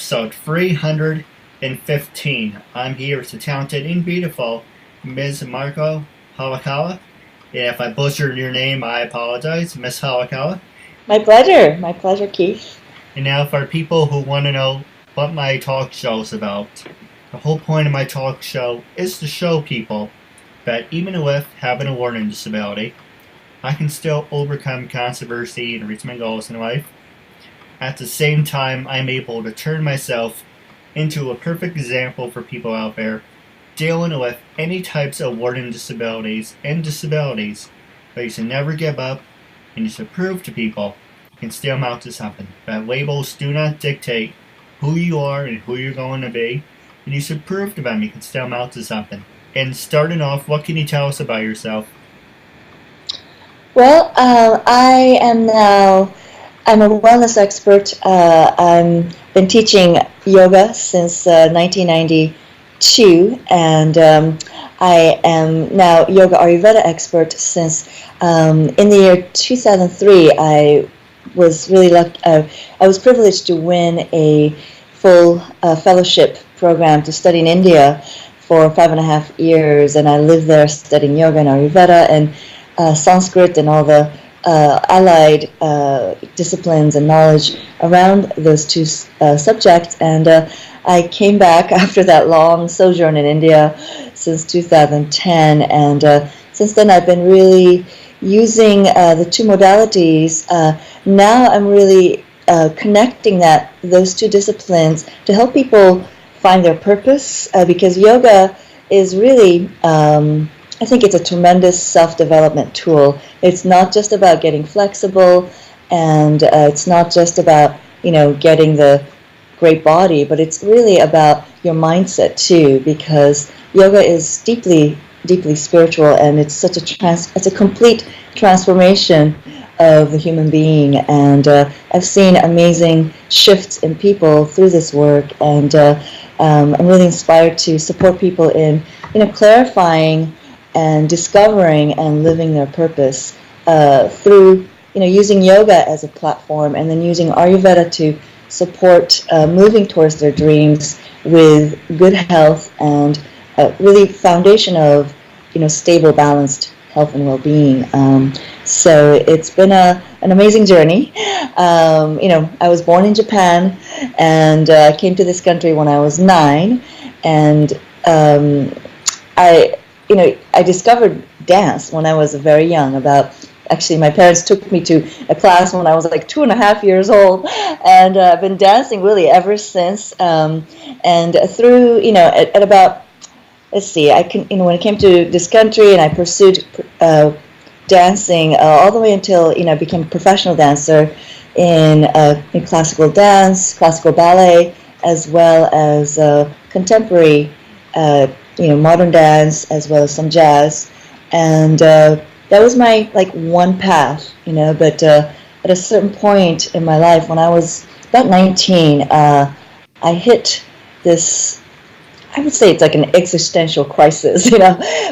episode 315. I'm here with the talented and beautiful Ms. Mariko Hirakawa. If I butchered your name, I apologize, Ms. Hirakawa. My pleasure, Keith. And now for people who want to know what my talk show is about. The whole point of my talk show is to show people that even with having a learning disability, I can still overcome controversy and reach my goals in life. At the same time, I'm able to turn myself into a perfect example for people out there dealing with any types of learning disabilities and disabilities. But you should never give up, and you should prove to people you can still amount to something. That labels do not dictate who you are and who you're going to be, and you should prove to them you can still amount to something. And starting off, what can you tell us about yourself? Well, I'm a wellness expert. I've been teaching yoga since 1992, and I am now Yoga-Ayurveda expert since in the year 2003. I was really lucky. I was privileged to win a full fellowship program to study in India for 5.5 years, and I lived there studying yoga and Ayurveda and Sanskrit and all the allied disciplines and knowledge around those two subjects. And I came back after that long sojourn in India since 2010, and since then I've been really using the two modalities. Now I'm really connecting those two disciplines to help people find their purpose, because yoga is really I think it's a tremendous self-development tool. It's not just about getting flexible, and it's not just about, getting the great body, but it's really about your mindset too, because yoga is deeply, deeply spiritual, and it's such it's a complete transformation of the human being. And I've seen amazing shifts in people through this work, and I'm really inspired to support people in, clarifying and discovering and living their purpose through, using yoga as a platform, and then using Ayurveda to support moving towards their dreams with good health and really foundation of, stable, balanced health and well-being. So it's been an amazing journey. I was born in Japan, and I came to this country when I was 9, and I discovered dance when I was very young. Actually, my parents took me to a class when I was like 2.5 years old, and I've been dancing really ever since. And through, at about, let's see, when I came to this country, and I pursued dancing all the way until, I became a professional dancer in classical dance, classical ballet, as well as contemporary modern dance, as well as some jazz. And that was my one path, but at a certain point in my life, when I was about 19, I hit this, I would say it's like an existential crisis.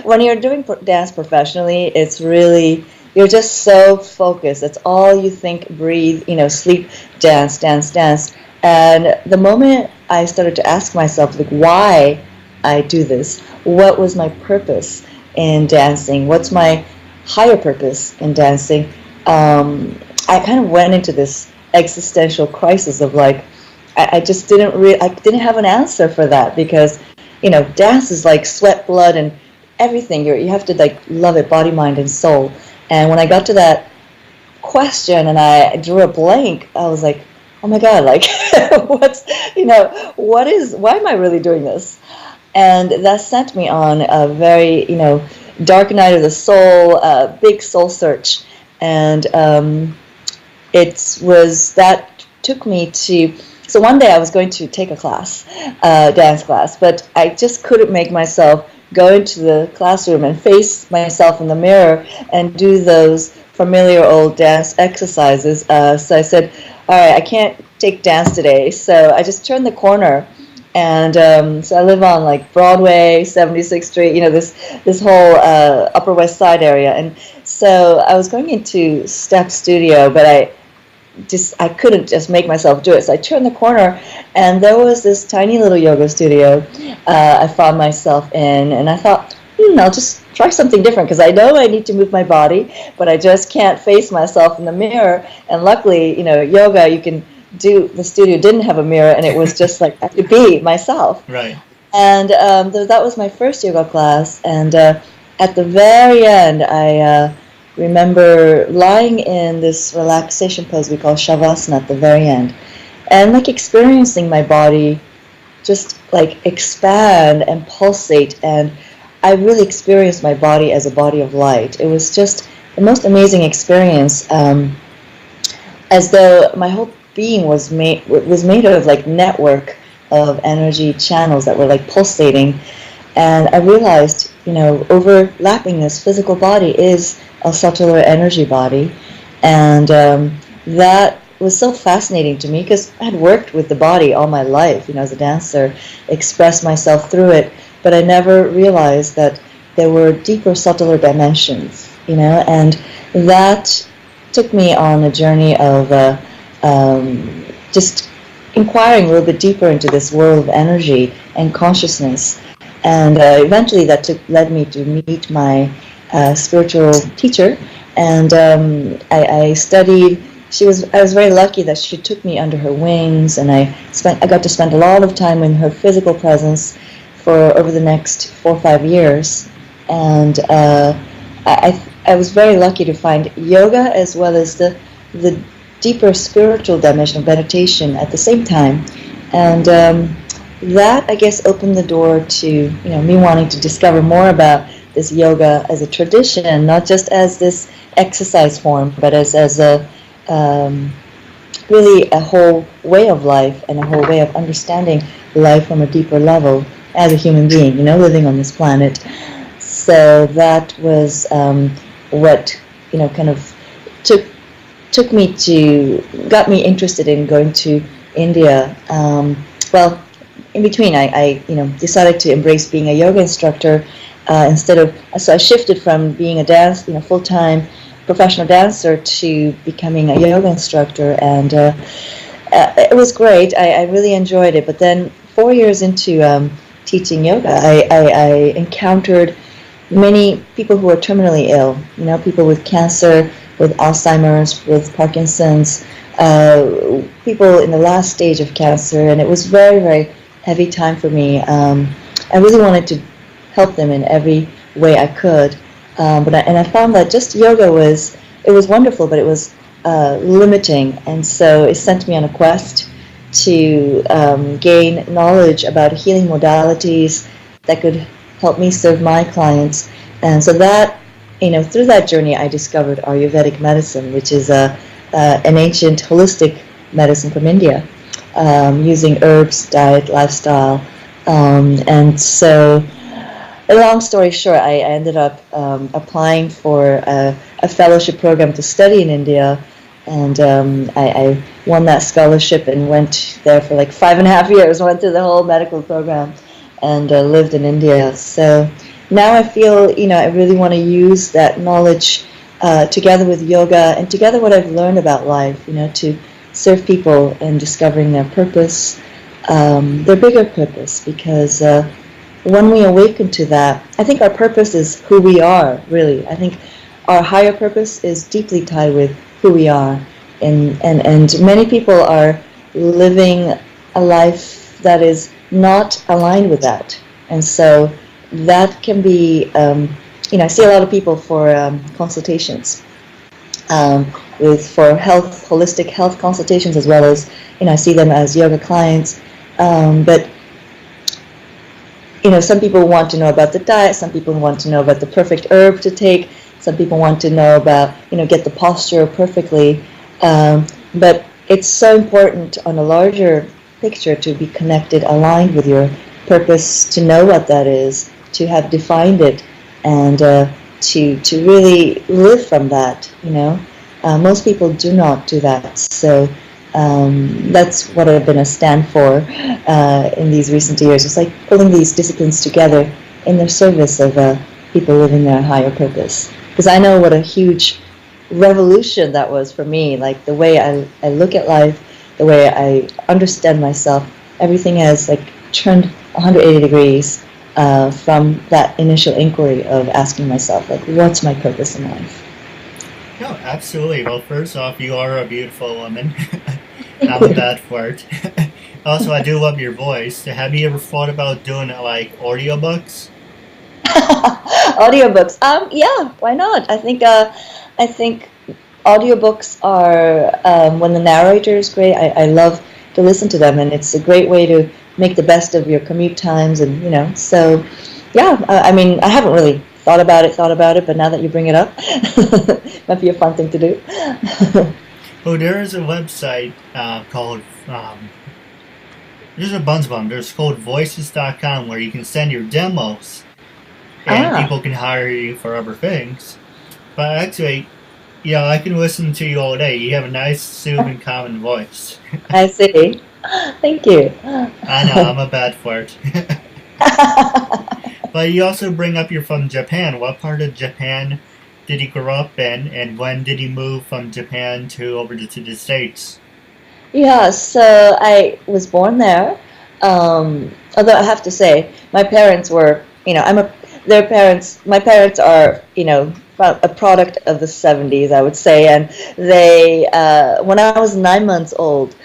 When you're doing dance professionally, it's really, you're just so focused. That's all you think, breathe, sleep, dance, dance, dance. And the moment I started to ask myself, why I do this, what was my purpose in dancing, what's my higher purpose in dancing, I kind of went into this existential crisis of I just didn't have an answer for that, because dance is like sweat, blood, and everything. You have to love it, body, mind, and soul. And when I got to that question and I drew a blank, I was like, oh my God, why am I really doing this? And that sent me on a very, dark night of the soul, big soul search. And that took me to, so one day I was going to take a class, dance class, but I just couldn't make myself go into the classroom and face myself in the mirror and do those familiar old dance exercises. So I said, all right, I can't take dance today. So I just turned the corner. And so I live on Broadway, 76th Street, this whole Upper West Side area. And so I was going into Step Studio, but I couldn't just make myself do it. So I turned the corner, and there was this tiny little yoga studio I found myself in, and I thought, I'll just try something different, because I know I need to move my body, but I just can't face myself in the mirror. And luckily, yoga, you can do, the studio didn't have a mirror, and it was just like I could be myself. Right. And that was my first yoga class, and at the very end, I remember lying in this relaxation pose we call Shavasana at the very end, and like experiencing my body just like expand and pulsate, and I really experienced my body as a body of light. It was just the most amazing experience, as though my whole being was made of like network of energy channels that were like pulsating. And I realized, overlapping this physical body is a subtler energy body, and that was so fascinating to me, because I had worked with the body all my life, as a dancer, expressed myself through it, but I never realized that there were deeper, subtler dimensions, and that took me on a journey of just inquiring a little bit deeper into this world of energy and consciousness. And eventually that led me to meet my spiritual teacher, and I studied. I was very lucky that she took me under her wings, and I got to spend a lot of time in her physical presence for over the next 4 or 5 years. And I was very lucky to find yoga as well as the deeper spiritual dimension of meditation at the same time. And that, I guess, opened the door to me wanting to discover more about this yoga as a tradition, not just as this exercise form, but as a really a whole way of life, and a whole way of understanding life from a deeper level as a human being, living on this planet. So that was what kind of got me interested in going to India. Well, in between, I decided to embrace being a yoga instructor so I shifted from being a full-time professional dancer to becoming a yoga instructor, and it was great. I really enjoyed it. But then 4 years into teaching yoga, I encountered many people who were terminally ill, people with cancer, with Alzheimer's, with Parkinson's, people in the last stage of cancer, and it was very, very heavy time for me. I really wanted to help them in every way I could, but I found that just yoga was wonderful, but it was limiting, and so it sent me on a quest to gain knowledge about healing modalities that could help me serve my clients. And so that, through that journey, I discovered Ayurvedic medicine, which is an ancient holistic medicine from India, using herbs, diet, lifestyle. And so, a long story short, I ended up applying for a fellowship program to study in India, and I won that scholarship and went there for like 5.5 years, went through the whole medical program, and lived in India. So now I feel, I really want to use that knowledge together with yoga, and together what I've learned about life, to serve people in discovering their purpose, their bigger purpose, because when we awaken to that, I think our purpose is who we are, really. I think our higher purpose is deeply tied with who we are, and many people are living a life that is not aligned with that, and so that can be, I see a lot of people for consultations, for holistic health consultations, as well as, I see them as yoga clients, but some people want to know about the diet, some people want to know about the perfect herb to take, some people want to know about, get the posture perfectly, but it's so important on a larger picture to be connected, aligned with your purpose, to know what that is, to have defined it, and to really live from that. Most people do not do that, so that's what I've been a stand for in these recent years. It's like pulling these disciplines together in the service of people living their higher purpose. Because I know what a huge revolution that was for me. Like the way I look at life, the way I understand myself, everything has like turned 180 degrees from that initial inquiry of asking myself, like, what's my purpose in life? No, absolutely. Well, first off, you are a beautiful woman. Thank I'm a you. bad flirt. Also, I do love your voice. Have you ever thought about doing like audiobooks? Audiobooks. Yeah, why not? I think audiobooks are when the narrator is great. I love to listen to them, and it's a great way to make the best of your commute times, and so yeah. I mean, I haven't really thought about it, but now that you bring it up, might be a fun thing to do. Oh, there is a website called, there's a bunch of them. There's called voices.com where you can send your demos and Ah, people can hire you for other things. But actually, I can listen to you all day. You have a nice, soothing, common voice. I see. Thank you. I know, I'm a bad flirt. But you also bring up you're from Japan. What part of Japan did you grow up in, and when did you move from Japan to over to the States? Yeah, so I was born there. Although I have to say, my parents were, their parents, my parents are, a product of the 70s, I would say. And when I was 9 months old,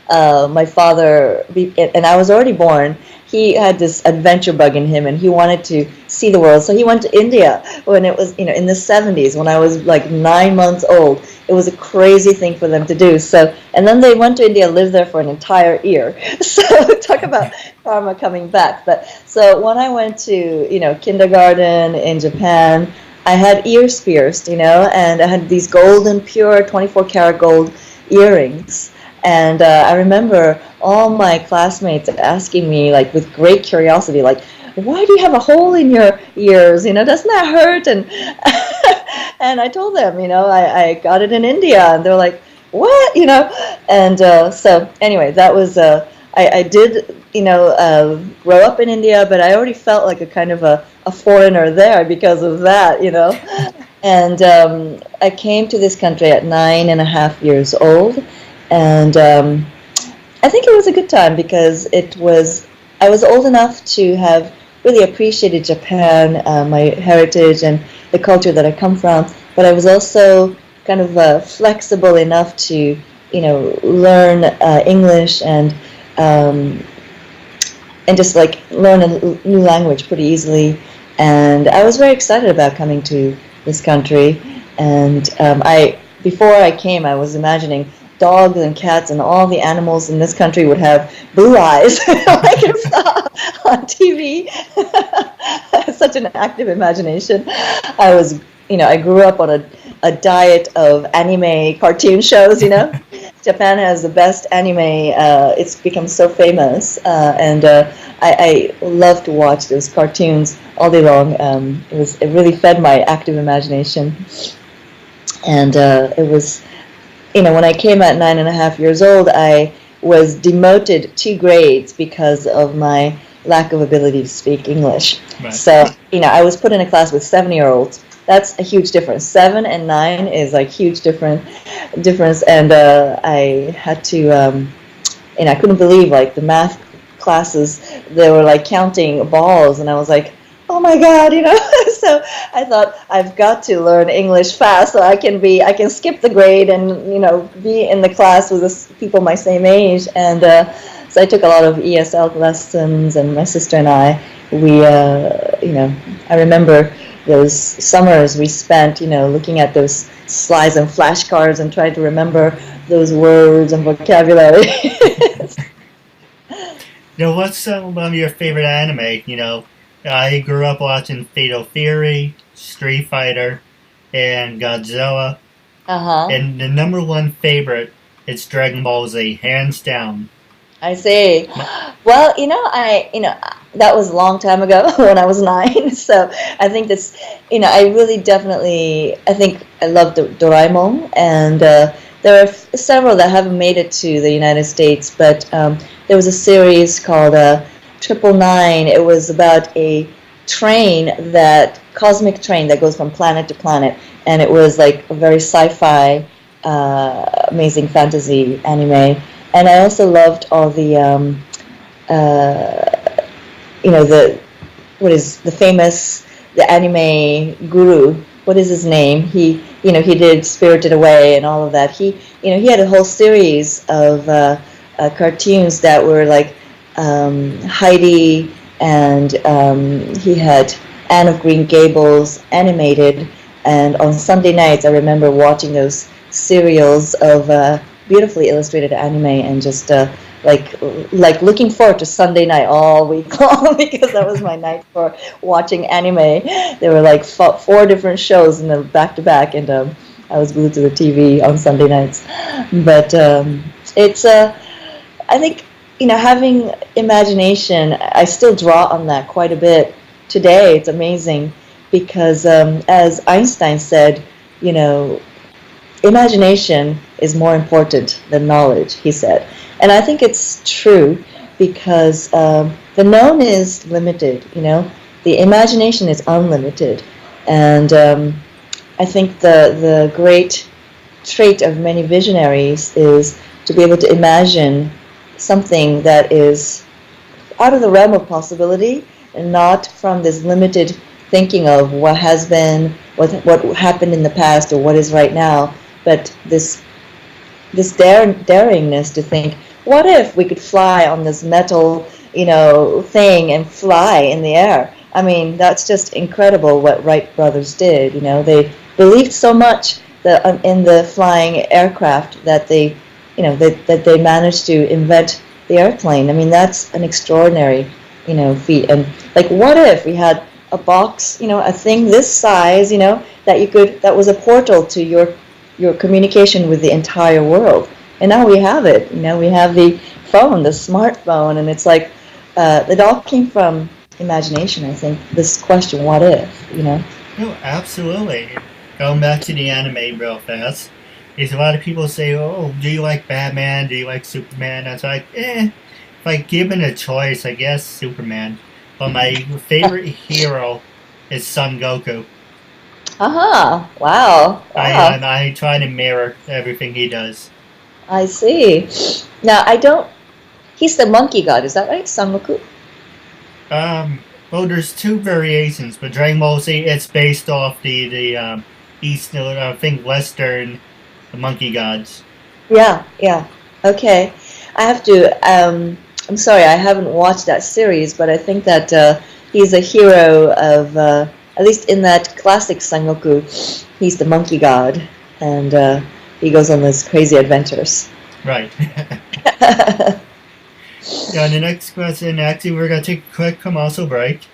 my father, and I was already born, he had this adventure bug in him and he wanted to see the world. So he went to India when it was, in the 70s, when I was like 9 months old. It was a crazy thing for them to do. So, and then they went to India, lived there for an entire year. So talk about karma coming back. But so when I went to, kindergarten in Japan, I had ears pierced, and I had these golden, pure 24 karat gold earrings. And I remember all my classmates asking me, like, with great curiosity, like, why do you have a hole in your ears? Doesn't that hurt? And and I told them, I got it in India. And they're like, what? And so anyway, that was, I did, grow up in India, but I already felt like a kind of a foreigner there because of that, And I came to this country at 9.5 years old. And I think it was a good time because I was old enough to have really appreciated Japan, my heritage and the culture that I come from, but I was also kind of flexible enough to, learn English um, and just like learn a new language pretty easily. And I was very excited about coming to this country. And before I came, I was imagining dogs and cats and all the animals in this country would have blue eyes like I saw on TV. Such an active imagination. I grew up on a diet of anime cartoon shows, Japan has the best anime. It's become so famous. And I love to watch those cartoons all day long. It really fed my active imagination. And it was, when I came at 9.5 years old, I was demoted 2 grades because of my lack of ability to speak English. Right. So, I was put in a class with 7-year-olds. That's a huge difference. 7 and 9 is like huge difference. And I had to, I couldn't believe like the math classes, they were like counting balls, and I was like, oh my God, So I thought I've got to learn English fast so I can skip the grade and be in the class with people my same age. And so I took a lot of ESL lessons, and my sister and I, I remember those summers we spent, looking at those slides and flashcards and trying to remember those words and vocabulary. What's some of your favorite anime? I grew up watching Fatal Fury, Street Fighter, and Godzilla. Uh-huh. And the number one favorite is Dragon Ball Z, hands down. I see. Well, that was a long time ago when I was 9. So I think that's, I really definitely, I think I love Doraemon, and there are several that haven't made it to the United States, but there was a series called 999. It was about a cosmic train that goes from planet to planet, and it was like a very sci-fi, amazing fantasy anime. And I also loved all the, the anime guru. What is his name? He did Spirited Away and all of that. He had a whole series of cartoons that were like Heidi, and he had Anne of Green Gables animated. And on Sunday nights, I remember watching those serials of beautifully illustrated anime, and just like looking forward to Sunday night all week long, because that was my night for watching anime. There were like 4 different shows in the back to back, and I was glued to the TV on Sunday nights. But it's I think having imagination, I still draw on that quite a bit today. It's amazing because as Einstein said, imagination is more important than knowledge, he said. And I think it's true, because the known is limited, the imagination is unlimited. And I think the great trait of many visionaries is to be able to imagine something that is out of the realm of possibility, and not from this limited thinking of what has been, what happened in the past, or what is right now, but this daringness to think, what if we could fly on this metal, thing and fly in the air? I mean, that's just incredible what Wright brothers did. They believed so much in the flying aircraft that they managed to invent the airplane. I mean, that's an extraordinary, feat. And like, what if we had a box, a thing this size, that was a portal to your communication with the entire world. And now we have it. We have the phone, the smartphone, and it's like it all came from imagination. I think this question, what if? No, absolutely. Going back to the anime real fast, is a lot of people say, "Oh, do you like Batman? Do you like Superman?" I was like, if given a choice, I guess Superman. But my favorite hero is Son Goku. Wow. I try to mirror everything he does. I see. Now, he's the monkey god, is that right? Son Goku? Well, there's 2 variations, but Dragon Ball Z, it's based off the East, I think Western monkey gods. Yeah. Okay. I have to, I'm sorry, I haven't watched that series, but I think that he's a hero of, at least in that classic Son Goku, he's the monkey god, and he goes on those crazy adventures. Right. The next question, actually, we're going to take a quick commercial break.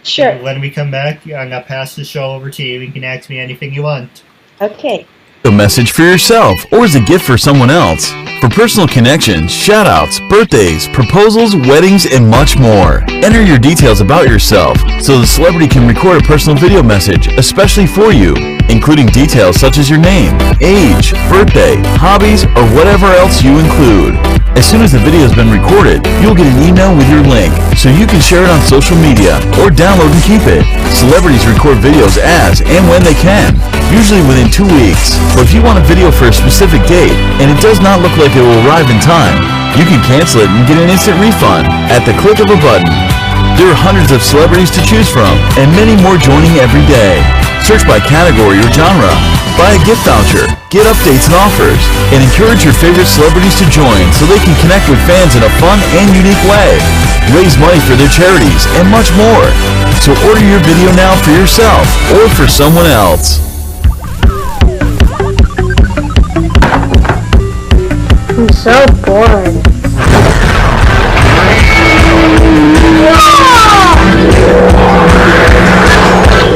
Sure. And when we come back, I'm going to pass the show over to you. You can ask me anything you want. Okay. A message for yourself or as a gift for someone else. For personal connections, shout-outs, birthdays, proposals, weddings, and much more. Enter your details about yourself so the celebrity can record a personal video message especially for you, including details such as your name, age, birthday, hobbies, or whatever else you include. As soon as the video has been recorded, you'll get an email with your link so you can share it on social media or download and keep it. Celebrities record videos as and when they can, usually within 2 weeks. But if you want a video for a specific date and it does not look like it will arrive in time, you can cancel it and get an instant refund at the click of a button. There are hundreds of celebrities to choose from and many more joining every day. Search by category or genre, buy a gift voucher, get updates and offers, and encourage your favorite celebrities to join so they can connect with fans in a fun and unique way. Raise money for their charities and much more. So order your video now for yourself or for someone else. I'm so bored.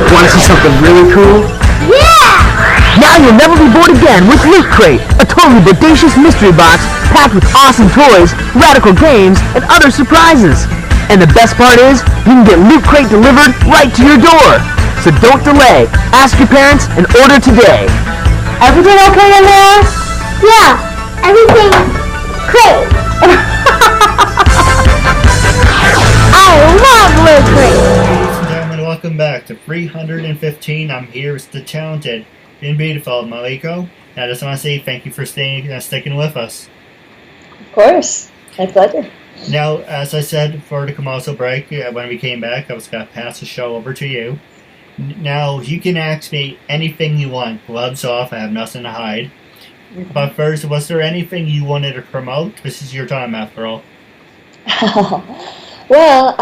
Want to see something really cool? Yeah! Now you'll never be bored again with Loot Crate, a totally bodacious mystery box packed with awesome toys, radical games, and other surprises. And the best part is, you can get Loot Crate delivered right to your door. So don't delay. Ask your parents and order today. Everything okay in there? Yeah, everything great. I love Loot Crate. welcome back to 315. I'm here with the talented and beautiful Mariko. And I just want to say thank you for staying and sticking with us. Of course. My pleasure. Now, as I said before the commercial break, when we came back, I was going to pass the show over to you. Now, you can ask me anything you want. Gloves off, I have nothing to hide. But first, was there anything you wanted to promote? This is your time, after all. Well,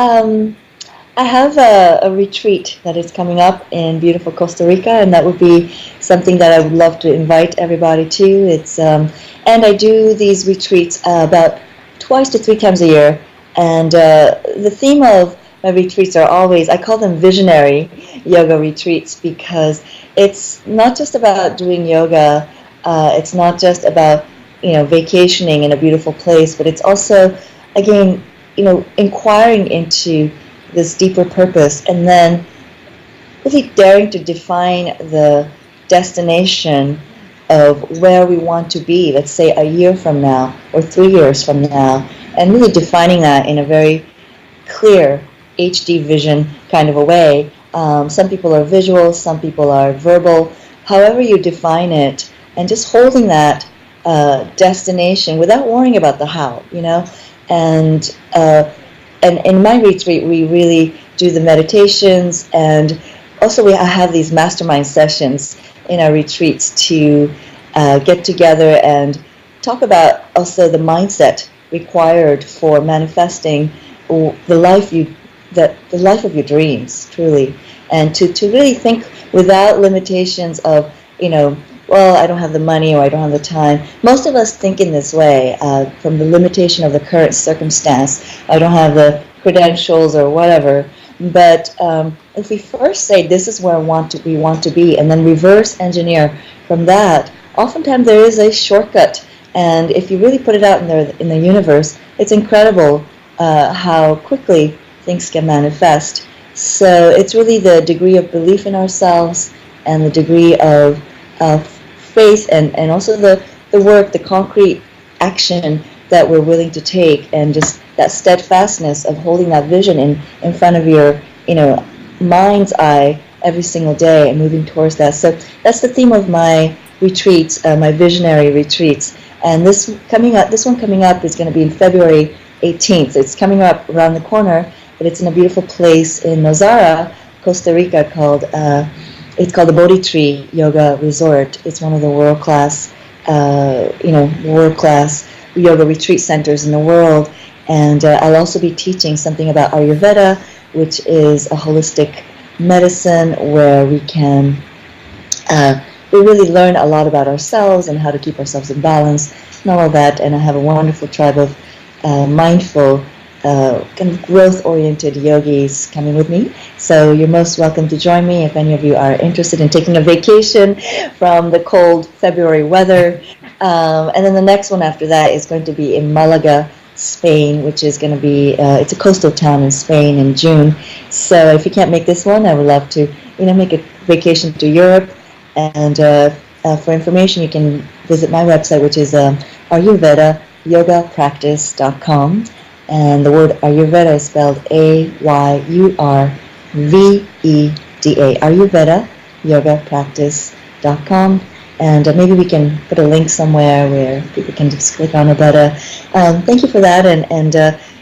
I have a retreat that is coming up in beautiful Costa Rica, and that would be something that I would love to invite everybody to. It's and I do these retreats about twice to three times a year, and the theme of my retreats are always, I call them visionary yoga retreats, because it's not just about doing yoga, it's not just about, vacationing in a beautiful place, but it's also, again, inquiring into this deeper purpose, and then really daring to define the destination of where we want to be, let's say a year from now or 3 years from now, and really defining that in a very clear HD vision kind of a way. Some people are visual, some people are verbal, however you define it, and just holding that destination without worrying about the how, and in my retreat we really do the meditations, and also I have these mastermind sessions in our retreats to get together and talk about also the mindset required for manifesting the life of your dreams, truly, and to really think without limitations of, well, I don't have the money or I don't have the time. Most of us think in this way from the limitation of the current circumstance. I don't have the credentials or whatever. But if we first say this is where we want to be, and then reverse engineer from that, oftentimes there is a shortcut. And if you really put it out in the universe, it's incredible how quickly things can manifest. So it's really the degree of belief in ourselves and the degree of faith, and also the work, the concrete action that we're willing to take, and just that steadfastness of holding that vision in front of your mind's eye every single day and moving towards that. So that's the theme of my retreats, my visionary retreats. And this one coming up is going to be in February 18th. It's coming up around the corner, but it's in a beautiful place in Nozara, Costa Rica, called the Bodhi Tree Yoga Resort. It's one of the world-class yoga retreat centers in the world. And I'll also be teaching something about Ayurveda, which is a holistic medicine where we can we really learn a lot about ourselves and how to keep ourselves in balance and all of that. And I have a wonderful tribe of mindful, kind of growth-oriented yogis coming with me. So you're most welcome to join me if any of you are interested in taking a vacation from the cold February weather. And then the next one after that is going to be in Malaga, Spain, which is going to be, it's a coastal town in Spain in June. So if you can't make this one, I would love to, make a vacation to Europe. And for information, you can visit my website, which is AyurvedaYogaPractice.com. And the word Ayurveda is spelled Ayurveda, AyurvedaYogaPractice.com. And maybe we can put a link somewhere where people can just click on it. But thank you for that. And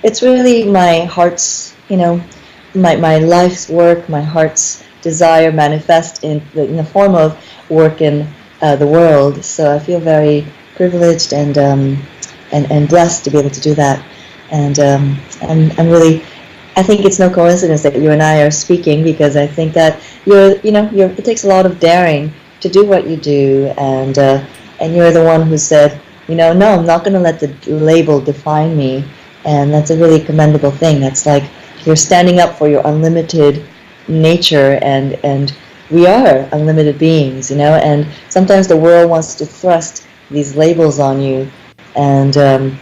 it's really my heart's, my life's work, my heart's desire manifest in the form of work in the world. So I feel very privileged and blessed to be able to do that. And I'm really, I think it's no coincidence that you and I are speaking, because I think that it takes a lot of daring to do what you do, and you're the one who said, no, I'm not going to let the label define me, and that's a really commendable thing. That's like you're standing up for your unlimited nature, and we are unlimited beings, and sometimes the world wants to thrust these labels on you, and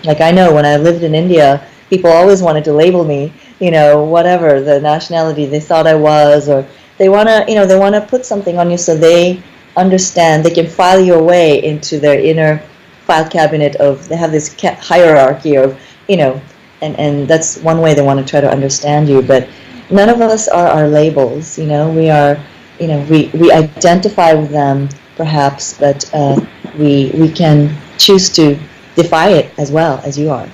like I know when I lived in India, people always wanted to label me, whatever the nationality they thought I was, or they want to put something on you so they understand, they can file you away into their inner file cabinet of, they have this hierarchy of, and that's one way they want to try to understand you. But none of us are our labels. We are, we identify with them perhaps, but we can choose to defy it as well as you are.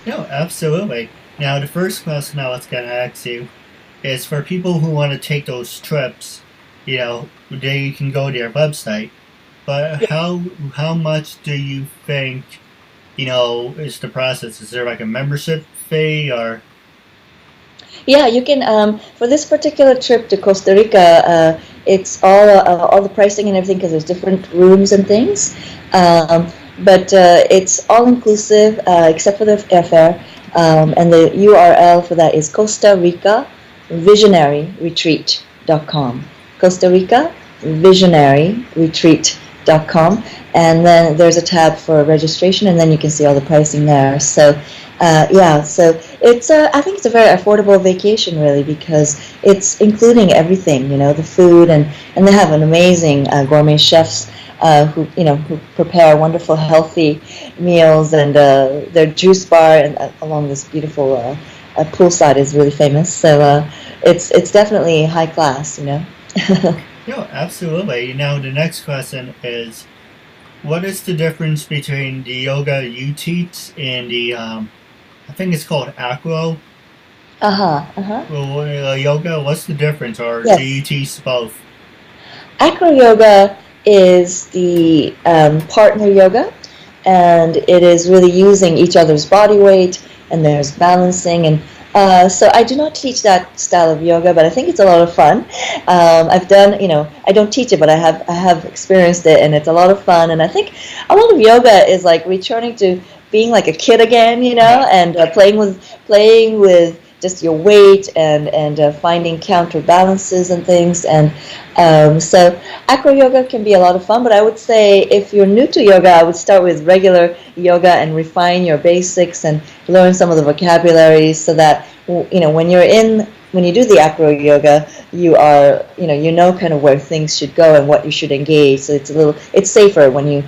No, absolutely. Now, the first question I was going to ask you is for people who want to take those trips, they can go to your website. But how much do you think, is the process? Is there like a membership fee or? Yeah, you can. For this particular trip to Costa Rica, it's all the pricing and everything because there's different rooms and things. But it's all inclusive except for the airfare. And the URL for that is Costa Rica Visionary Retreat.com. Costa Rica Visionary Retreat.com. And then there's a tab for registration, and then you can see all the pricing there. So so it's I think it's a very affordable vacation, really, because it's including everything, the food, and they have an amazing gourmet chefs who prepare wonderful healthy meals, and their juice bar and along this beautiful poolside is really famous. So it's definitely high class, No, absolutely. Now the next question is, what is the difference between the yoga you teach and the I think it's called acro? Well, yoga, what's the difference, or Yes. do you teach both? Acro yoga is the partner yoga, and it is really using each other's body weight, and there's balancing, and so I do not teach that style of yoga, but I think it's a lot of fun. I've done, I don't teach it, but I have experienced it, and it's a lot of fun. And I think a lot of yoga is like returning to being like a kid again, and playing with just your weight and finding counterbalances and things. And so acro yoga can be a lot of fun, but I would say if you're new to yoga, I would start with regular yoga and refine your basics and learn some of the vocabulary, so that when you do the acro yoga, you are kind of where things should go and what you should engage. So it's safer when you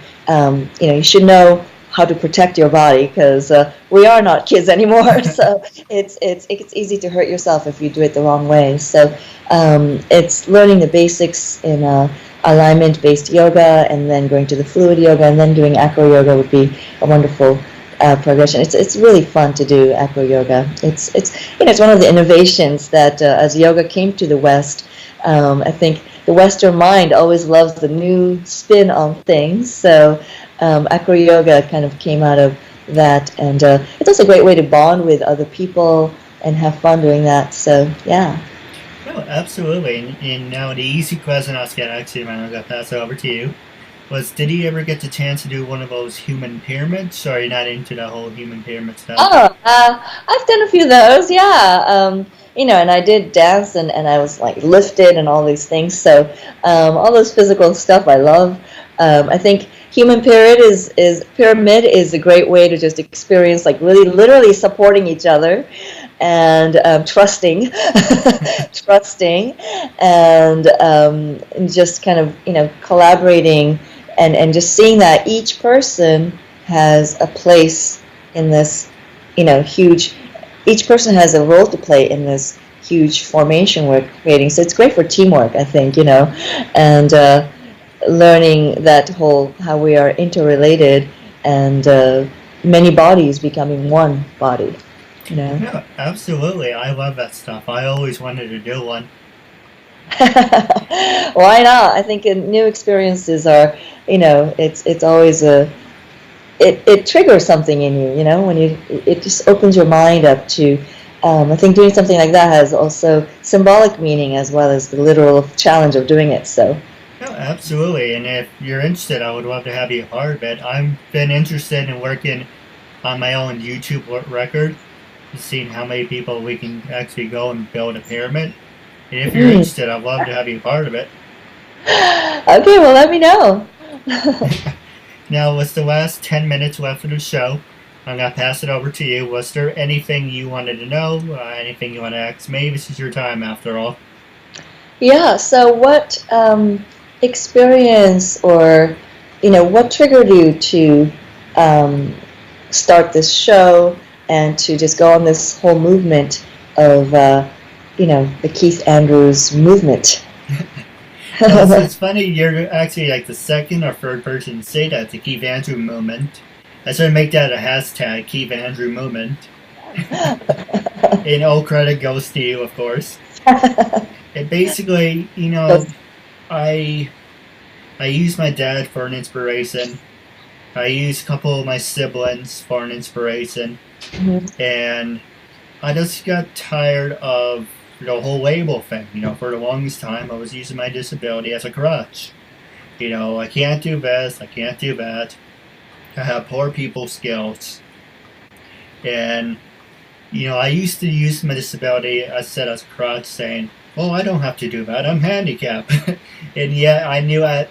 you should know how to protect your body, because we are not kids anymore. So it's easy to hurt yourself if you do it the wrong way. So it's learning the basics in alignment-based yoga, and then going to the fluid yoga, and then doing acro yoga would be a wonderful progression. It's really fun to do acro yoga. It's one of the innovations that as yoga came to the West, I think the Western mind always loves the new spin on things. So acro yoga kind of came out of that, and it's also a great way to bond with other people and have fun doing that. So yeah. No, absolutely. And now the easy question I was going to ask you, man, I'm going to pass it over to you, was did you ever get the chance to do one of those human pyramids, or are you not into the whole human pyramid stuff? Oh, I've done a few of those, yeah. And I did dance, and I was like lifted and all these things. So all those physical stuff I love. I think human pyramid is a great way to just experience, like, really literally supporting each other and trusting and just kind of collaborating and just seeing that each person has a place in this huge, each person has a role to play in this huge formation we're creating. So it's great for teamwork, I think, and learning that whole, how we are interrelated, and many bodies becoming one body. Yeah, absolutely. I love that stuff. I always wanted to do one. Why not? I think new experiences are, it's always it triggers something in you, when it just opens your mind up to, I think doing something like that has also symbolic meaning as well as the literal challenge of doing it. So. No, absolutely. And if you're interested, I would love to have you a part of it. I've been interested in working on my own YouTube record, seeing how many people we can actually go and build a pyramid. And if you're interested, I'd love to have you a part of it. Okay, well, let me know. Now, with the last 10 minutes left of the show, I'm going to pass it over to you. Was there anything you wanted to know? Anything you want to ask me? This is your time, after all. Yeah, so what experience or, what triggered you to start this show and to just go on this whole movement of, the Keith Andrews movement. Well, it's funny, you're actually like the second or third person to say that, the Keith Andrew movement. I sort of make that a hashtag, Keith Andrew movement. And all credit goes to you, of course. It basically, I use my dad for an inspiration. I use a couple of my siblings for an inspiration. Mm-hmm. And I just got tired of the whole label thing. For the longest time, I was using my disability as a crutch. I can't do this, I can't do that. I have poor people skills. And, I used to use my disability, as I said, as a crutch, saying, oh, I don't have to do that, I'm handicapped. And yet I knew I'm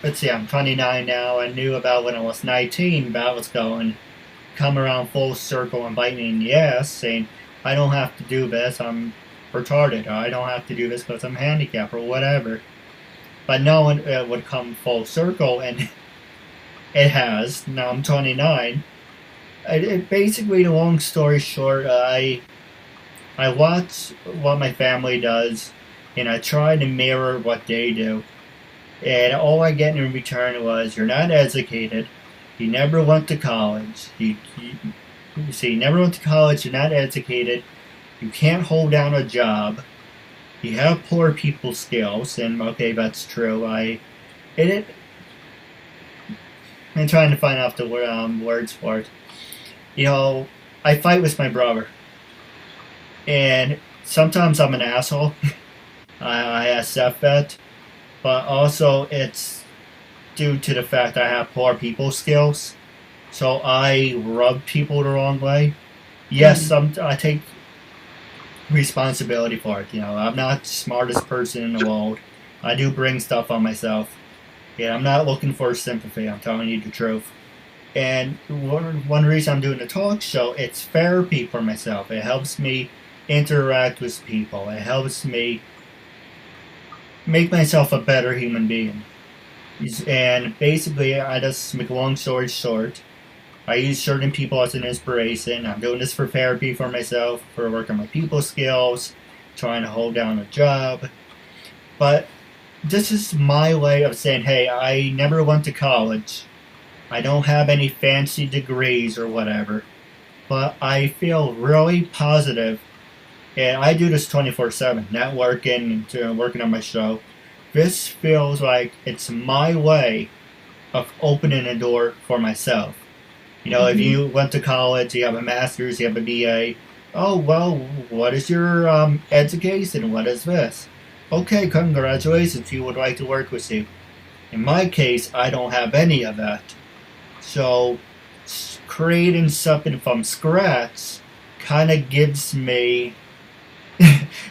29 now, I knew about when I was 19, that was going come around full circle and bite me in the ass, saying, I don't have to do this, I'm retarded, or I don't have to do this because I'm handicapped, or whatever. But no one would come full circle, and it has. Now I'm 29. Basically, the long story short, I watch what my family does, and I try to mirror what they do. And all I get in return was, you're not educated, you never went to college, you never went to college, you're not educated, you can't hold down a job, you have poor people skills, and okay, that's true. I'm trying to find out the words for it. I fight with my brother, and sometimes I'm an asshole. I accept that, but also it's due to the fact I have poor people skills, so I rub people the wrong way. Yes, I take responsibility for it. I'm not the smartest person in the world. I do bring stuff on myself. Yeah, I'm not looking for sympathy. I'm telling you the truth. And one reason I'm doing a talk show, it's therapy for myself. It helps me interact with people. It helps me make myself a better human being. And basically, I just make a long story short, I use certain people as an inspiration. I'm doing this for therapy for myself, for working my people skills, trying to hold down a job. But this is my way of saying, hey, I never went to college. I don't have any fancy degrees or whatever. But I feel really positive. And I do this 24/7, networking and working on my show. This feels like it's my way of opening a door for myself. If you went to college, you have a master's, you have a B.A. Oh, well, what is your education? What is this? Okay, congratulations, we would like to work with you. In my case, I don't have any of that. So, creating something from scratch kind of gives me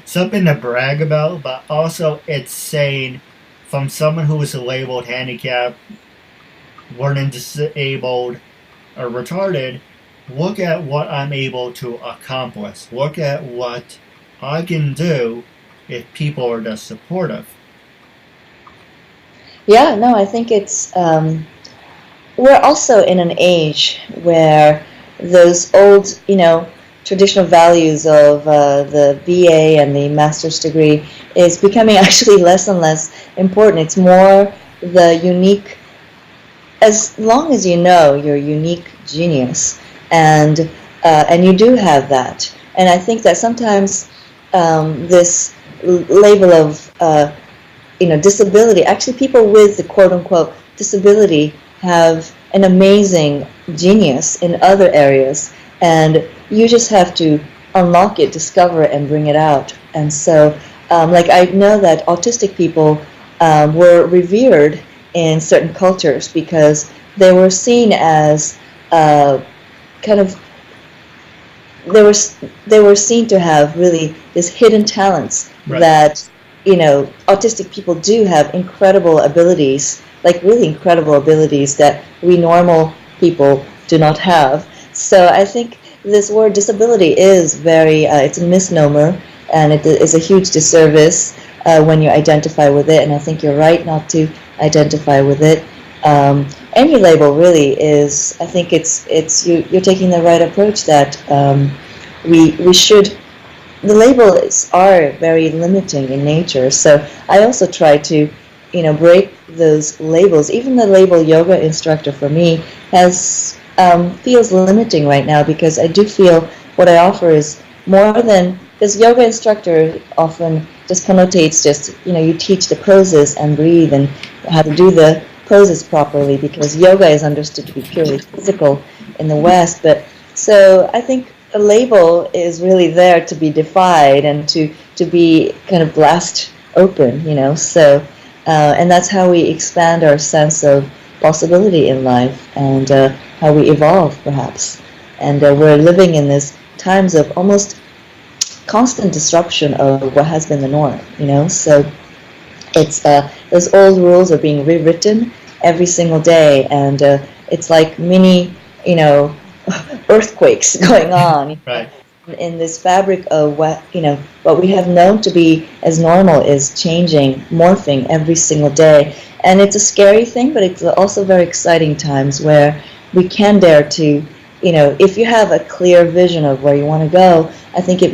something to brag about, but also it's saying, from someone who is labeled handicapped, learning disabled, or retarded, look at what I'm able to accomplish. Look at what I can do if people are just supportive. Yeah, no, I think it's, we're also in an age where those old, traditional values of the BA and the master's degree is becoming actually less and less important. It's more the unique, as long as you know your unique genius, and you do have that. And I think that sometimes this label of disability, actually people with the quote-unquote disability have an amazing genius in other areas, and you just have to unlock it, discover it, and bring it out. And so, I know that autistic people were revered in certain cultures because they were seen as they were seen to have really this hidden talents. Right. That autistic people do have incredible abilities, like really incredible abilities that we normal people do not have. So I think this word disability is it's a misnomer, and it is a huge disservice when you identify with it, and I think you're right not to identify with it. Any label really is, I think you're taking the right approach, that we should the labels are very limiting in nature. So I also try to, break those labels. Even the label yoga instructor for me has feels limiting right now, because I do feel what I offer is more than, because yoga instructor often just connotates just, you teach the poses and breathe and how to do the poses properly, because yoga is understood to be purely physical in the West. But so I think a label is really there to be defied and to be kind of blast open, so and that's how we expand our sense of possibility in life, and how we evolve perhaps. And we're living in this times of almost constant disruption of what has been the norm, so it's those old rules are being rewritten every single day, and it's like mini earthquakes going on. Right. In this fabric of what we have known to be as normal is changing, morphing every single day. And it's a scary thing, but it's also very exciting times where we can dare to, if you have a clear vision of where you want to go, I think it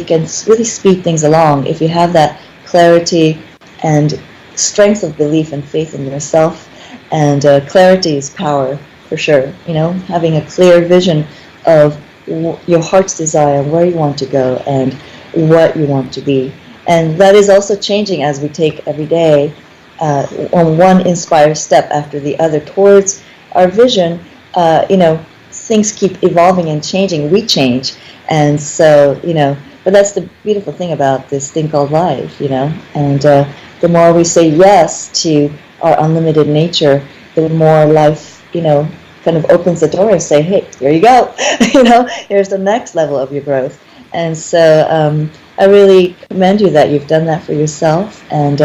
can really speed things along. If you have that clarity and strength of belief and faith in yourself, and clarity is power for sure. Having a clear vision of your heart's desire, where you want to go, and what you want to be. And that is also changing as we take every day on one inspired step after the other towards our vision. Things keep evolving and changing. We change. And so, but that's the beautiful thing about this thing called life, and the more we say yes to our unlimited nature, the more life, kind of opens the door and say, hey, here you go, here's the next level of your growth. And so I really commend you that you've done that for yourself, and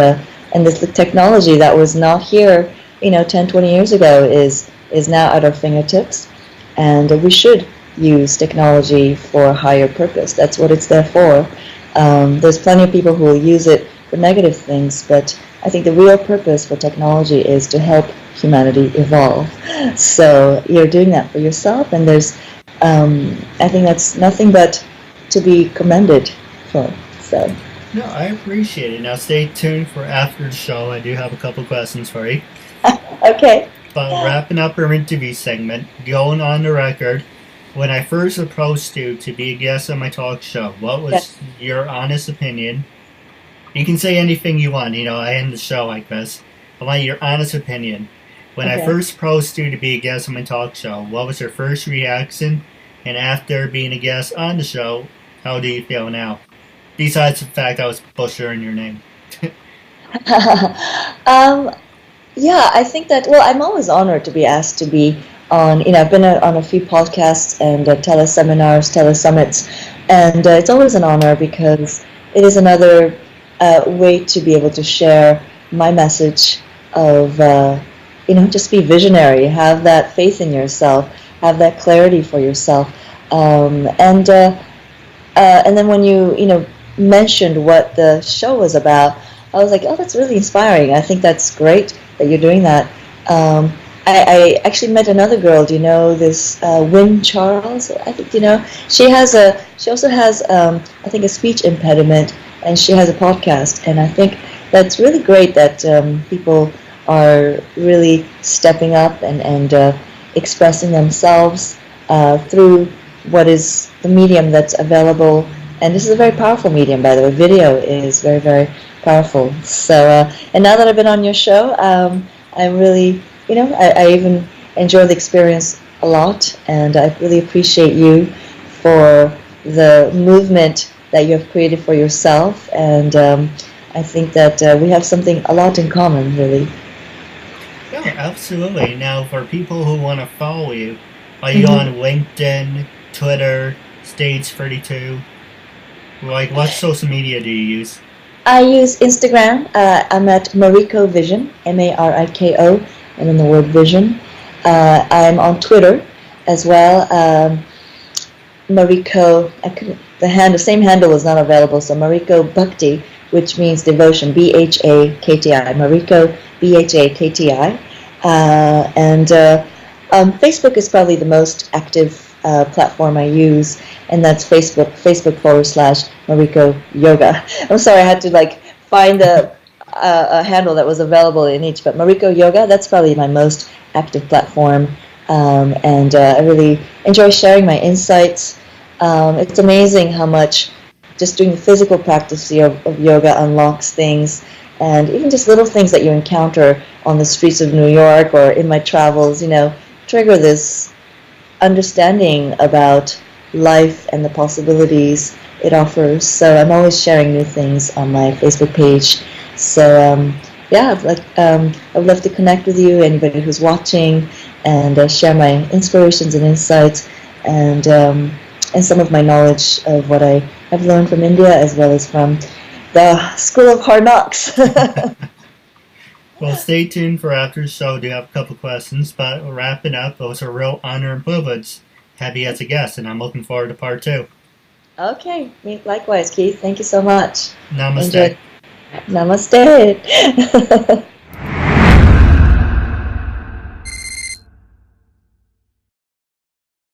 this technology that was not here, 10, 20 years ago is now at our fingertips, and we should use technology for a higher purpose. That's what it's there for. There's plenty of people who will use it for negative things, but I think the real purpose for technology is to help humanity evolve. So you're doing that for yourself, and there's, I think that's nothing but to be commended for. So. No, I appreciate it. Now stay tuned for after the show. I do have a couple questions for you. Okay. But wrapping up our interview segment, going on the record, when I first approached you to be a guest on my talk show, what was your honest opinion? You can say anything you want, I end the show like this. I want your honest opinion. When I first approached you to be a guest on my talk show, what was your first reaction? And after being a guest on the show, how do you feel now? Besides the fact I was butchering your name. Yeah, I think that, I'm always honored to be asked to be on, I've been on a few podcasts and teleseminars, telesummits, and it's always an honor because it is another way to be able to share my message of, just be visionary, have that faith in yourself, have that clarity for yourself, and then when you mentioned what the show was about, I was like, oh, that's really inspiring. I think that's great that you're doing that. I actually met another girl. Do you know this Wynn Charles? I think she also has I think a speech impediment, and she has a podcast. And I think that's really great that people are really stepping up and expressing themselves through what is the medium that's available. And this is a very powerful medium, by the way. Video is very, very powerful. So, and now that I've been on your show, I'm really, I even enjoy the experience a lot, and I really appreciate you for the movement that you have created for yourself, and I think that we have a lot in common, really. Yeah, absolutely. Now, for people who want to follow you, are you on LinkedIn, Twitter, Stage 32? Like, what social media do you use? I use Instagram. I'm at Mariko Vision, Mariko, and then the word vision. I'm on Twitter as well. Mariko, the same handle is not available, so Mariko Bhakti, which means devotion, B-H-A-K-T-I, Mariko, B-H-A-K-T-I. And Facebook is probably the most active platform I use, and that's Facebook.com/Mariko Yoga. I'm sorry, I had to find a handle that was available in each, but Mariko Yoga, that's probably my most active platform, and I really enjoy sharing my insights. It's amazing how much just doing the physical practice of yoga unlocks things, and even just little things that you encounter on the streets of New York or in my travels, trigger this understanding about life and the possibilities it offers. So I'm always sharing new things on my Facebook page. So yeah, I'd love to connect with you, anybody who's watching, and share my inspirations and insights, and some of my knowledge of what I have learned from India as well as from the School of Hard Knocks. Well, stay tuned for after the show. I do have a couple questions, but we're wrapping up. It was a real honor and privilege to have you as a guest, and I'm looking forward to part 2. Okay, likewise, Keith. Thank you so much. Namaste. Namaste.